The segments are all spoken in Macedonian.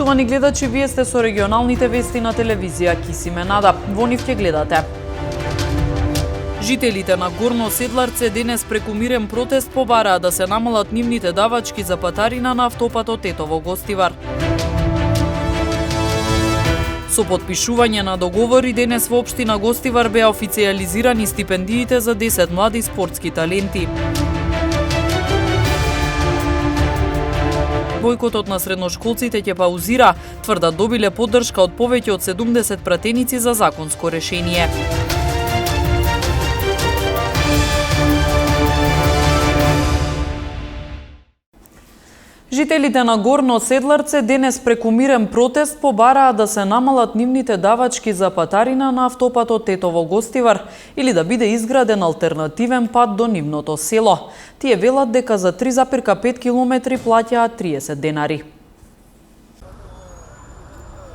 Поштувани гледачи, вие сте со регионалните вести на телевизија Кисиме Нада. Во нив ќе гледате. Жителите на Горно Седларце денес преку мирен протест побараа да се намалат нивните давачки за патарина на автопатот Тетово-Гостивар. Со потпишување на договори денес во општина Гостивар беа официјализирани стипендиите за 10 млади спортски таленти. Бојкотот на средношколците ќе паузира, тврдат добиле поддршка од повеќе од 70 пратеници за законско решение. Жителите на Горно Седларце денес преку мирен протест побараа да се намалат нивните давачки за патарина на автопатот Тетово-Гостивар или да биде изграден алтернативен пат до нивното село. Тие велат дека за 3,5 километри плаќаат 30 денари.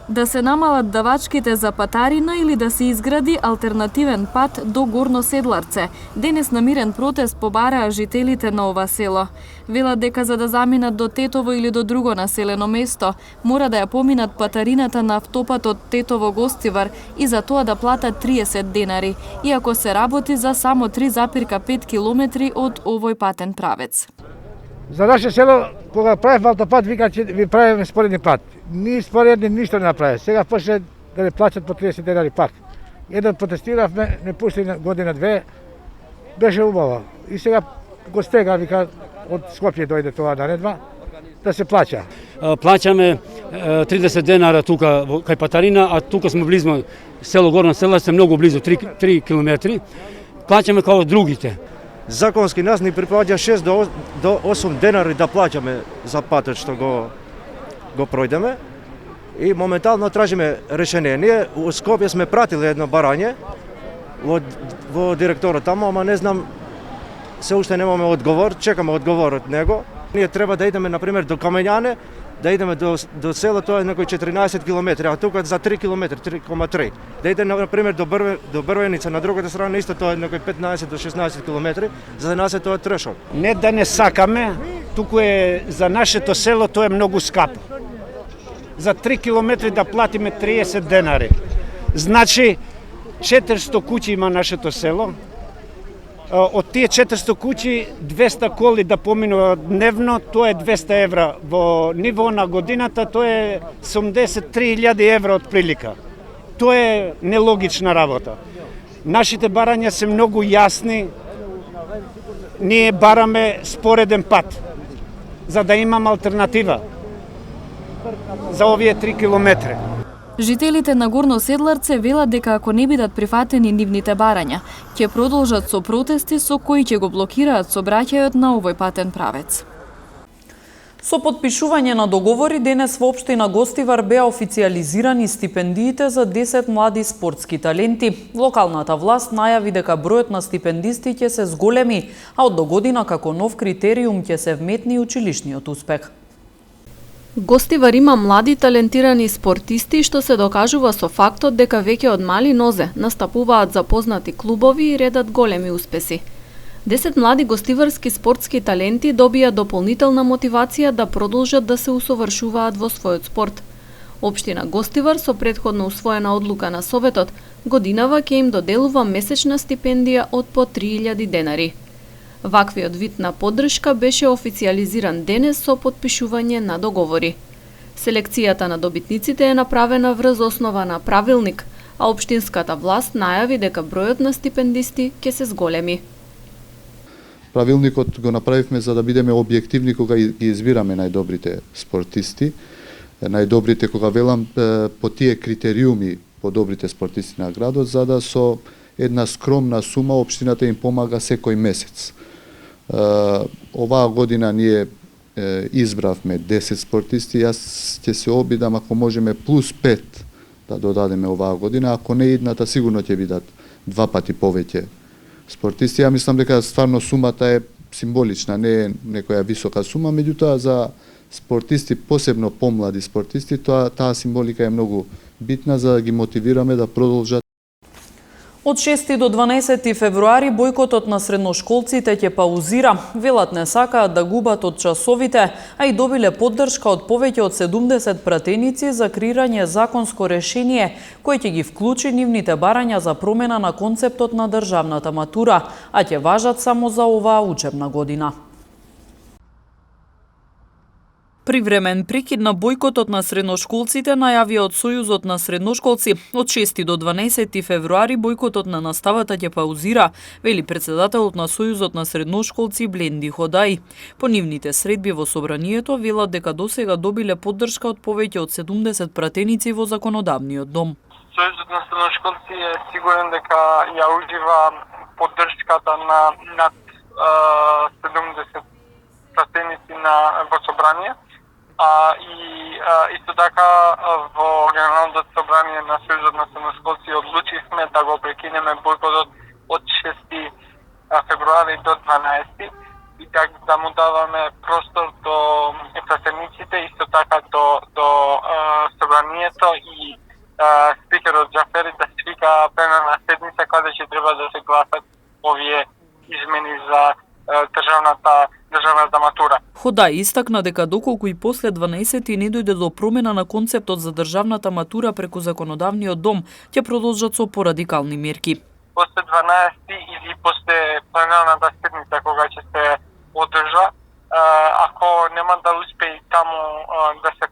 Да се намалат давачките за патарина или да се изгради алтернативен пат до Горно Седларце. Денес на мирен протест побараа жителите на ова село. Велат дека за да заминат до Тетово или до друго населено место, мора да ја поминат патарината на автопатот Тетово-Гостивар и за тоа да платат 30 денари, иако се работи за само 3,5 километри од овој патен правец. За наше село, кога правим автопат, вика че ви правиме споредни пат. Ни споредни ништо не направи. Сега почне да не плачат по 30 денари пак. Еден протестиравме, не пусти година-две, беше убаво. И сега го стега, вика, од Скопје дојде тоа наредба, да се плаќа. Плаќаме 30 денара тука кај Патарина, а тука сме близо село Горно Седларце, многу близо, 3 километри. Плаќаме како другите. Законски нас ни припаѓа 6 до 8 денари да плаќаме за патот што го пројдеме и моментално тражиме решение. Ние во Скопје сме пратили едно барање во директорот таму, ама не знам, се уште немаме одговор, чекаме одговор од него. Ние треба да идеме, например, до Камењане, да идеме до село, тоа е некои 14 километри, а тука за 3 километри, 3,3. Да идеме, например, до Брвеница, на другата страна исто тоа е некои 15 до 16 километри, за нас е тоа трошок. Не да не сакаме, туку е за нашето село тоа е многу скапо. За 3 километри да платиме 30 денари. Значи 400 куќи има нашето село. Од тие 400 куќи 200 коли да поминуваат дневно, тоа е 200 евра. Во ниво на годината тоа е 73.000 евра од прилика. Тоа е нелогична работа. Нашите барања се многу јасни. Ние бараме спореден пат, за да имам алтернатива за овие 3 километри. Жителите на Горно Седларце велат дека ако не бидат прифатени нивните барања, ќе продолжат со протести со кои ќе го блокираат сообраќајот на овој патен правец. Со потпишување на договори денес во општина Гостивар беа официјализирани стипендиите за 10 млади спортски таленти. Локалната власт најави дека бројот на стипендисти ќе се зголеми, а од догодина како нов критериум ќе се вметни училишниот успех. Гостивар има млади талентирани спортисти што се докажува со фактот дека веќе од мали нозе настапуваат за познати клубови и редат големи успеси. 10 млади гостиварски спортски таленти добија дополнителна мотивација да продолжат да се усовршуваат во својот спорт. Општина Гостивар со претходно усвоена одлука на Советот годинава ќе им доделува месечна стипендија од по 3.000 денари. Ваквиот вид на поддршка беше официјализиран денес со потпишување на договори. Селекцијата на добитниците е направена врз основа на правилник, а општинската власт најави дека бројот на стипендисти ќе се зголеми. Правилникот го направивме за да бидеме објективни кога ги избираме најдобрите спортисти. Најдобрите, кога велам, по тие критериуми по добрите спортисти на градот, за да со една скромна сума општината им помага секој месец. Оваа година ние избравме 10 спортисти, јас ќе се обидам ако можеме плюс 5 да додадеме оваа година, ако не идната сигурно ќе бидат 2 пати повеќе спортисти. Ја мислам дека стварно сумата е символична, не е некоја висока сума, меѓутоа за спортисти, посебно помлади спортисти, таа символика е многу битна за да ги мотивираме да продолжат. Од 6 до 12 февруари бојкотот на средношколците ќе паузира. Велат не сакаат да губат од часовите, а и добиле поддршка од повеќе од 70 пратеници за креирање законско решение кој ќе ги вклучи нивните барања за промена на концептот на државната матура, а ќе важат само за оваа учебна година. Привремен прекид на бојкотот на средношколците најави од Сојузот на средношколци. Од 6 до 12 февруари бојкотот на наставата ќе паузира, вели председателот на Сојузот на средношколци Бленди Ходај. По нивните средби во собранието велат дека досега добиле поддршка од повеќе од 70 пратеници во законодавниот дом. Сојузот на средношколци е сигурен дека ја ужива поддршката на над 70 пратеници во собрание. Исто така во Генералното собрание на Сојузот на средношколци одлучивме да го прекинеме бојкотот од 6 февруари до 12 и да му даваме простор до пратениците, исто така до собранието и спикерот Џафери да свика пленарна седница каде ќе треба да се гласат овие измени за државната матура. Ходај истакна дека доколку и после 12 не дојде до промена на концептот за државната матура преку законодавниот дом, ќе продолжат со порадикални мерки. После 12 или после пленарната седница кога ќе се одржа, ако нема да успее таму да се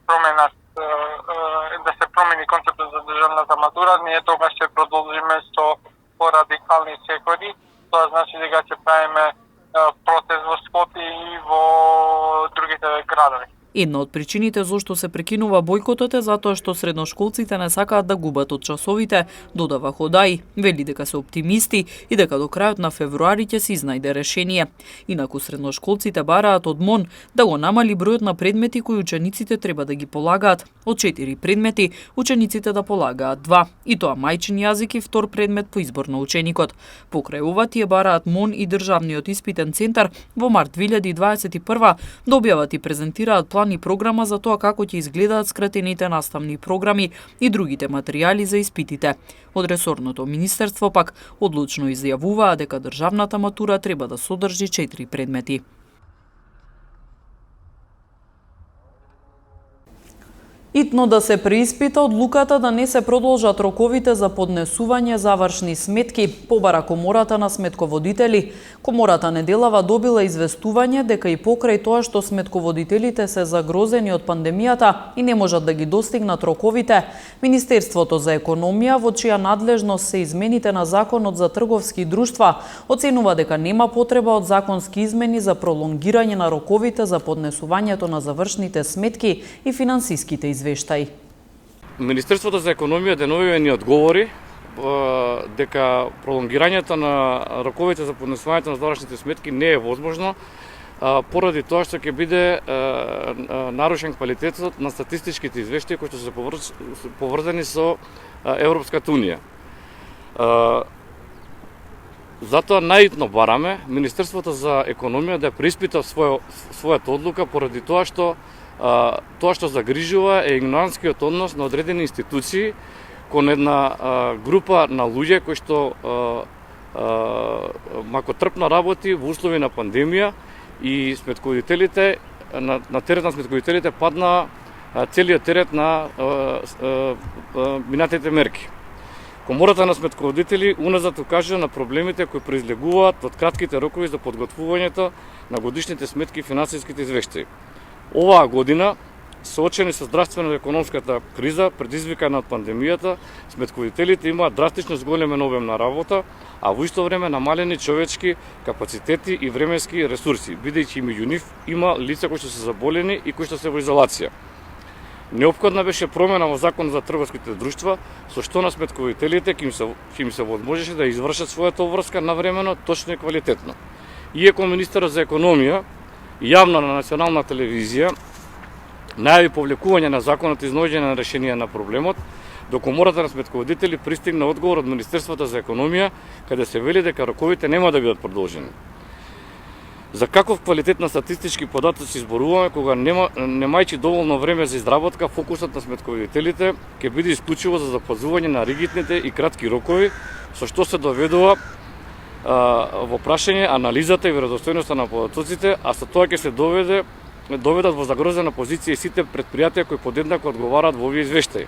промени концептот за државната матура, ние тогаш ќе продолжиме со порадикални чекори. Тоа значи дека ќе правиме протест во Скопје и во другите градови. Една од причините зошто се прекинува бојкотот е затоа што средношколците не сакаат да губат од часовите, додава Ходај. Вели дека се оптимисти и дека до крајот на февруари ќе се изнајде решение. Инаку средношколците бараат од МОН да го намали бројот на предмети кои учениците треба да ги полагаат. Од 4 предмети учениците да полагаат 2, и тоа мајчин јазик и втор предмет по избор на ученикот. Покрај ова тие бараат МОН и Државниот испитен центар во март 2021 да објават и презентираат план и програма за тоа како ќе изгледаат скратените наставни програми и другите материјали за испитите. Од ресорното министерство пак одлучно изјавуваа дека државната матура треба да содржи 4 предмети. Итно да се преиспита одлуката да не се продолжат роковите за поднесување завршни сметки, побара Комората на сметководители. Комората неделава добила известување дека и покрај тоа што сметководителите се загрозени од пандемијата и не можат да ги достигнат роковите, Министерството за економија, во чија надлежност се измените на Законот за трговски друштва, оценува дека нема потреба од законски измени за пролонгирање на роковите за поднесувањето на завршните сметки и финансиските известувања. Министерството за економија деновиве ни одговори дека пролонгирањето на роковите за поднесувањето на завршните сметки не е возможно поради тоа што ќе биде нарушен квалитетот на статистичките извештаи кои што се поврзани со Европската унија. Затоа најитно бараме Министерството за економија да преиспита својата одлука поради тоа што загрижува е игнорантскиот однос на одредени институции кон една група на луѓе кои што макотрпно работи во услови на пандемија и сметководителите на терет на сметководителите падна целиот терет на минатите мерки. Комората на сметководители уназад укажа на проблемите кои произлегуваат од кратките рокови за подготвувањето на годишните сметки и финансиските извештаи. Оваа година, соочени со здравствено-економската криза, предизвикана од пандемијата, сметководителите имаат драстично зголемен обем на работа, а во исто време намалени човечки капацитети и временски ресурси, бидејќи меѓу нив има лица кои што се заболени и кои што се во изолација. Неопходна беше промена во Закон за трговските друштва, со што на сметководителите ќе им се возможеше да извршат својата обврска навремено, точно и квалитетно. Иако министерот за економија јавно на национална телевизија најави повлекување на законот и изнаоѓање на решение на проблемот, до Комората на сметководители пристигна одговор од Министерството за економија, каде се вели дека роковите нема да бидат продолжени. За каков квалитет на статистички податоци изборуваме кога немајќи доволно време за изработка, фокусот на сметководителите ќе биде исклучиво за запазување на ригидните и кратки рокови, со што се доведува во прашање анализата и веродостојноста на податоците, а со тоа ќе се доведат во загрозена позиција и сите предпријатија кои подеднакво одговараат во овие извештаи.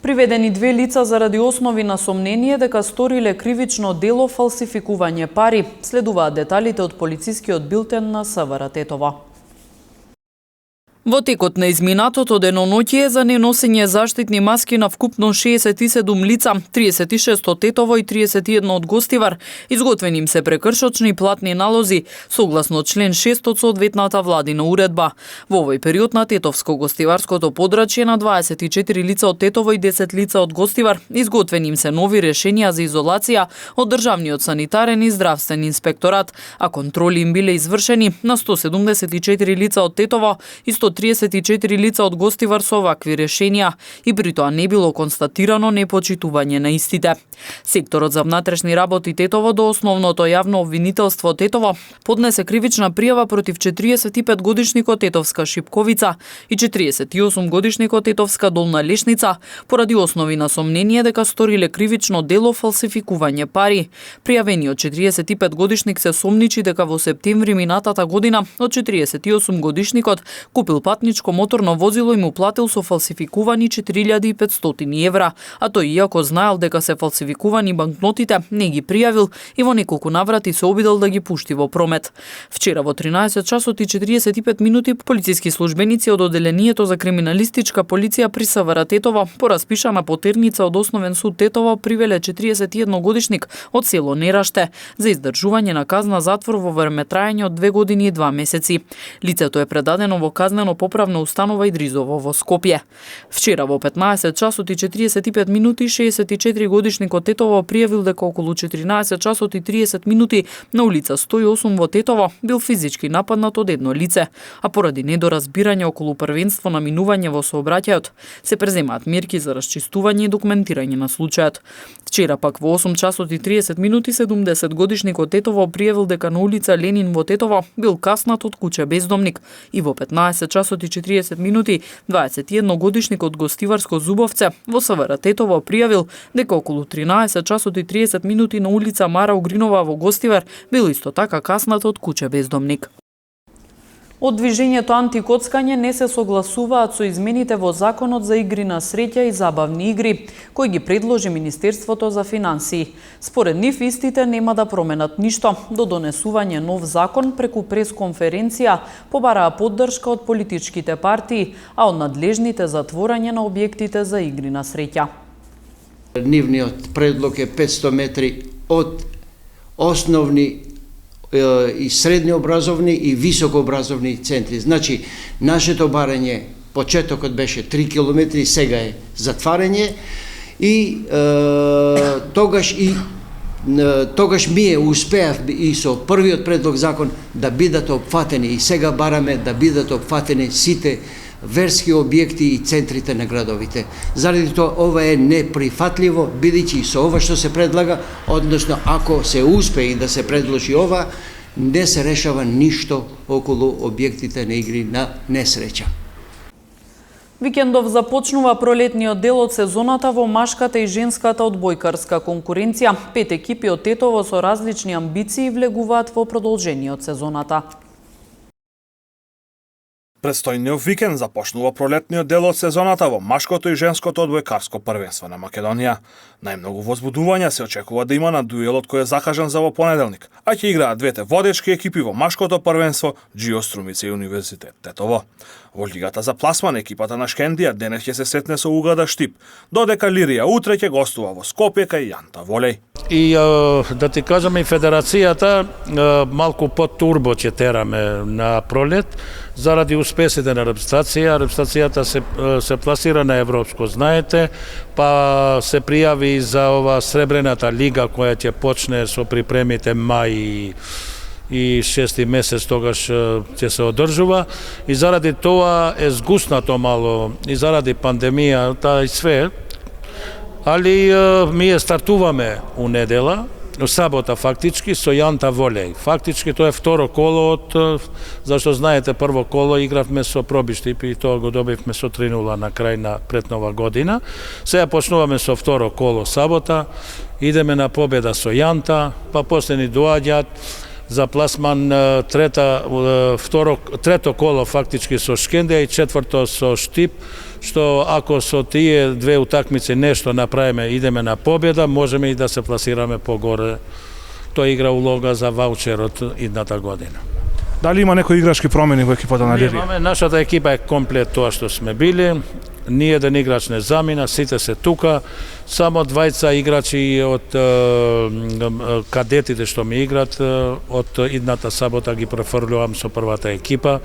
Приведени 2 лица заради основи на сомнение дека сториле кривично дело фалсификување пари. Следуваат деталите од полицискиот билтен на СВР Тетово. Во текот на изминатото деноноќие за неносење заштитни маски на вкупно 67 лица, 36 од Тетово и 31 од Гостивар, изготвени им се прекршочни платни налози, согласно член 6 од соодветната владина уредба. Во овој период на Тетовско-Гостиварското подрачје на 24 лица од Тетово и 10 лица од Гостивар, изготвени им се нови решенија за изолација од Државниот санитарен и здравствен инспекторат, а контроли им биле извршени на 174 лица од Тетово и 134 лица од Гостивар со овакви решенија и при тоа не било констатирано непочитување на истите. Секторот за внатрешни работи Тетово до основното јавно обвинителство Тетово поднесе кривична пријава против 45 годишникот Тетовска Шипковица и 48 годишникот Тетовска Долна Лешница поради основи на сомнение дека сториле кривично дело фалсификување пари. Пријавениот 45 годишник се сомничи дека во септември минатата година од 48 годишникот купил патничко моторно возило и му платил со фалсификувани 4500 евра, а тој иако знаел дека се фалсификувани банкнотите, не ги пријавил и во неколку наврати се обидел да ги пушти во промет. Вчера во 13 часот и 45 минути полициски службеници од одделението за криминалистичка полиција при СВР Тетово по распишана потерница од Основен суд Тетово привеле 41 годишник од село Нераште за издржување на казна затвор во време траење од 2 години и 2 месеци. Лицето е предадено во казнено поправна установа Идризово во Скопје. Вчера во 15 часот и 45 минути 64 годишникот Тетово пријавил дека околу 14 часот и 30 минути на улица 108 во Тетово бил физички нападнат од едно лице, а поради недоразбирање околу првенство на минување во сообраќајот се преземаат мерки за расчистување и документирање на случајот. Вчера пак во 8 часот и 30 минути 70 годишникот Тетово пријавил дека на улица Ленин во Тетово бил каснат од куќа бездомник и во 15 часот и 40 минути 21 годишник од Гостиварско Зубовце во СВР Тетово пријавил дека околу 13 часот и 30 минути на улица Мара Угринова во Гостивар бил исто така каснат од куќа бездомник. Од движењето антикоцкање не се согласуваат со измените во Законот за игри на среќа и забавни игри, кои ги предложи Министерството за финансии. Според нив истите нема да променат ништо до донесување нов закон преку пресконференција побараа поддршка од политичките партии, а од надлежните за отворање на објектите за игри на среќа. Нивниот предлог е 500 метри од основни и среднообразовни и високообразовни центри. Значи, нашето барање, почетокот беше 3 километри, сега е затварање и тогаш ние успеавме и со првиот предлог закон да бидат опфатени и сега бараме да бидат опфатени сите верски објекти и центрите на градовите. Заради тоа ова е неприфатливо, бидејќи со ова што се предлага, односно ако се успее да се предложи ова, не се решава ништо околу објектите на игри на несреќа. Викендов започнува пролетниот дел од сезоната во машката и женската одбојкарска конкуренција. 5 екипи од Тетово со различни амбиции влегуваат во продолжениот сезоната. Предстојниот викенд започнува пролетниот дел од сезоната во машкото и женското одбојкарско првенство на Македонија. Најмногу возбудувања се очекува да има на дуелот кој е закажан за во понеделник, а ќе играат двете водечки екипи во машкото првенство Џио Струмица и Универзитет Тетово. Во лигата за пласман екипата на Шкендија денес ќе се сретне со Угада Штип, додека Лирија утре ќе гостува во Скопје кај Јанта Волеј. И да ти кажам и федерацијата малку под турбо ќе тераме на пролет заради успесите на репрезентација. Репрезентацијата се пласира на европско, знаете, па се пријави за ова Сребрената лига која ќе почне со припремите мај и 6 месец тогаш ќе се одржува и заради тоа е згуснато мало и заради пандемијата и све. Али ние стартуваме у недела сабота фактички со Јанта Волеј. Фактички тоа е второ коло од, зашто знаете, прво коло игравме со Пробиштип и тоа го добивме со 3-0 на крај на пред нова година. Сега почнуваме со второ коло сабота, идеме на победа со Јанта, па после ни доаѓаат за пласман трето коло фактички со Шкендија и четврто со Штип, што ако со тие две утакмици нешто направиме, идеме на победа, можеме и да се пласираме погоре. Тоа игра улога за ваучерот идната година. Дали има некои играчки промени во екипата на Лирија? Нашата екипа е комплет тоа што сме били. Ни еден играч не замина, сите се тука. Само двајца играчи од кадетите што ми играт од идната сабота ги префрлувам со првата екипа,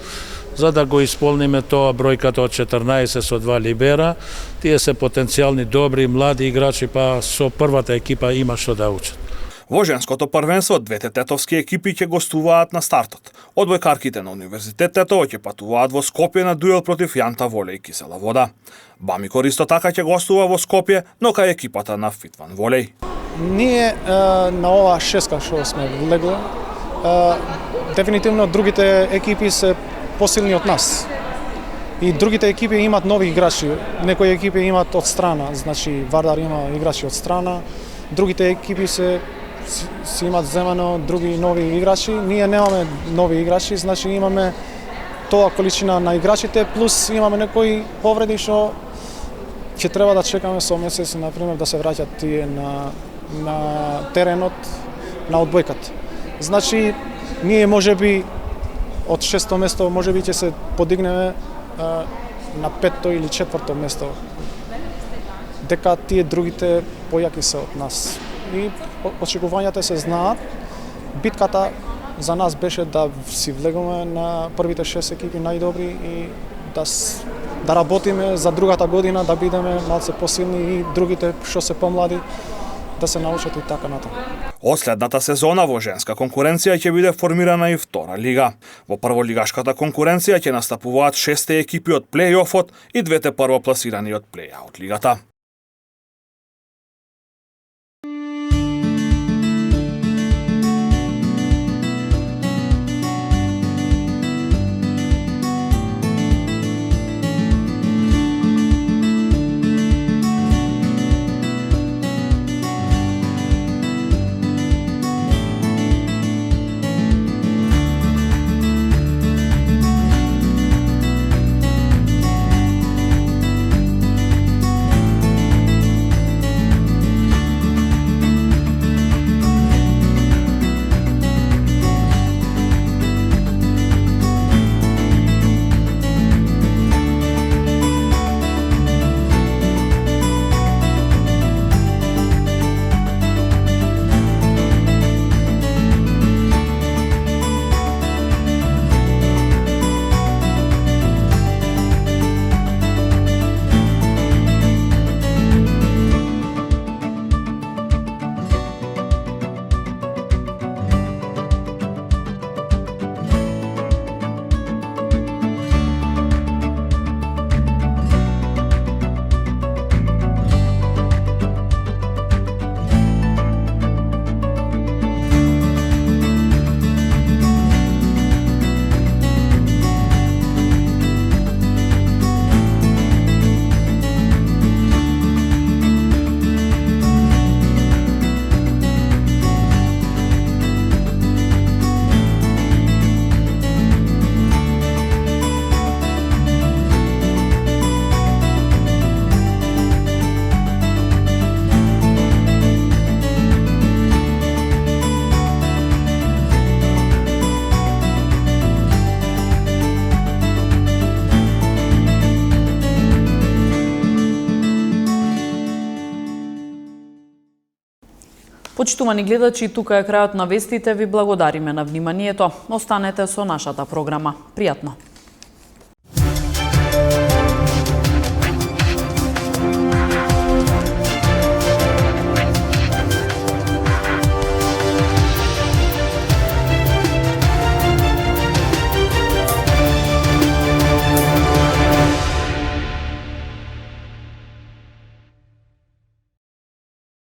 за да го исполниме тоа бројката од 14 со 2 либера. Тие се потенцијални добри млади играчи, па со првата екипа има што да учат. Во женското првенство двете тетовски екипи ќе гостуваат на стартот. Одбојкарките на Универзитет Тетово ќе патуваат во Скопје на дуел против Јанта Волеј и Кисела Вода. Бамикор исто така ќе гостува во Скопје, но кај екипата на Фитван Волеј. Ние на ова шеска што сме влегли, дефинитивно другите екипи се посилни од нас. И другите екипи имаат нови играчи. Некои екипи имаат од страна, значи Вардар има играчи од страна, другите екипи си имаат земано други нови играчи. Ние немаме нови играчи, значи имаме тоа количина на играчите, плюс имаме некои повреди што ќе треба да чекаме со месеци, например, да се враќат тие на теренот, на одбојката. Значи, ние можеби од 6-то место можеби ќе се подигнеме на 5-то или 4-то место. Дека тие другите појаки се од нас. И очекувањата се знаат. Битката за нас беше да си влегуваме на првите 6 екипи најдобри и да работиме за другата година, да бидеме малце посилни и другите што се помлади да се научат и така натаму. Од следната сезона во женска конкуренција ќе биде формирана и втора лига. Во прволигашката конкуренција ќе настапуваат 6 екипи од плејофот и двете првопласирани од плејаут лигата. Почитувани гледачи, тука е крајот на вестите. Ви благодариме на вниманието. Останете со нашата програма. Пријатно!